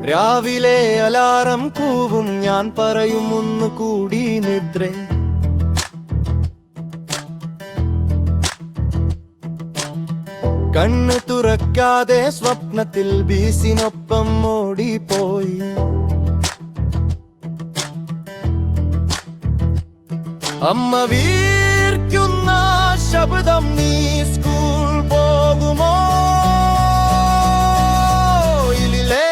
രാവിലെ അലാറം കൂവും ഞാൻ പറയും ഒന്ന് കൂടി നിദ്രേ. കണ്ണ് തുറക്കാതെ സ്വപ്നത്തിൽ ബീസിനൊപ്പം ഓടിപ്പോയി. അമ്മ വീർക്കുന്ന ശബ്ദം നീ സ്കൂൾ പോകുമോ ഇല്ലേ.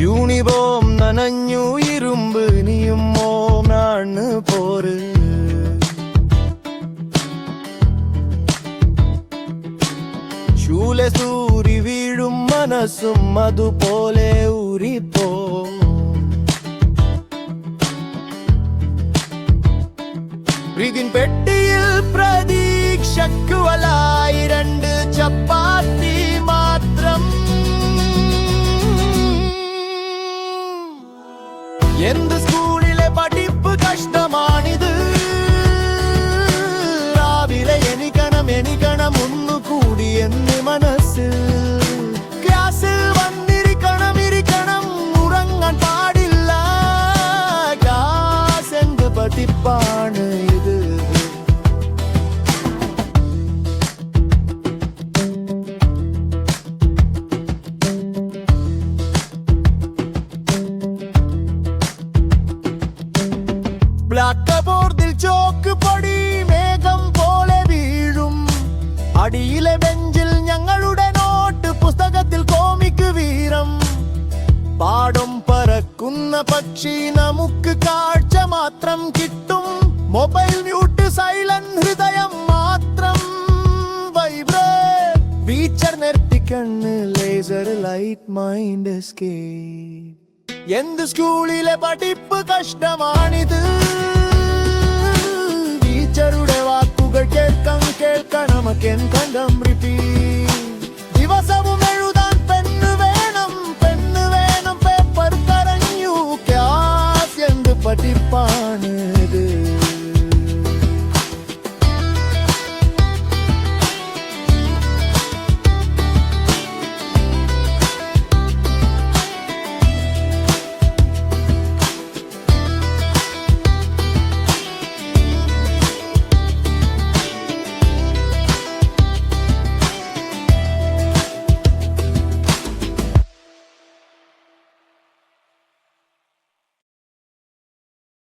യൂണിഫോം നനഞ്ഞു ഇരുമ്പ് നീയും മോനാണ് പോര്. ശൂലെ സൂരി വീഴും മനസ്സും അതുപോലെ ഊരിപ്പോ. പ്രീതിൻ പെട്ടിയിൽ പ്രതീക്ഷയ്ക്കു വലായി 2 ചപ്പാത്തി മാത്രം. എന്ത് സ്കൂളിലെ പഠിപ്പ് കഷ്ടമാണിത്. രാവിലെ എണിക്കണം ഒന്നുകൂടി എന്ന് മനസ്സിൽ. ക്ലാസ്സിൽ ഇരിക്കണം ഉറങ്ങാൻ പാടില്ല. ക്ലാസ് എന്ത് പഠിപ്പാണ് ഇത്. ബ്ലാക്ക് ബോർഡിൽ ചോക്ക് പൊടി മേഘം പോലെ വീഴും. അടിയിലെ ബെഞ്ചിൽ ഞങ്ങളുടെ നോട്ട്, പുസ്തകത്തിൽ കോമിക് വീരം. പാടം പറക്കുന്ന പക്ഷി നമുക്ക് കാഴ്ച മാത്രം കിട്ടും. മൊബൈൽ മ്യൂട്ട് സൈലന്റ് ഹൃദയം മാത്രം വൈബ്രേറ്റ്. ഫീച്ചർ നിർത്തിക്കണ്ണ് ലേസർ ലൈറ്റ് മൈൻഡ് എസ്കേപ്പ്. എന്ത് സ്കൂളിലെ പഠിപ്പ് കഷ്ടമാണിത്. ടീച്ചറുടെ വാക്കുകൾ കേൾക്കണം കേൾക്കണം കണ്ടം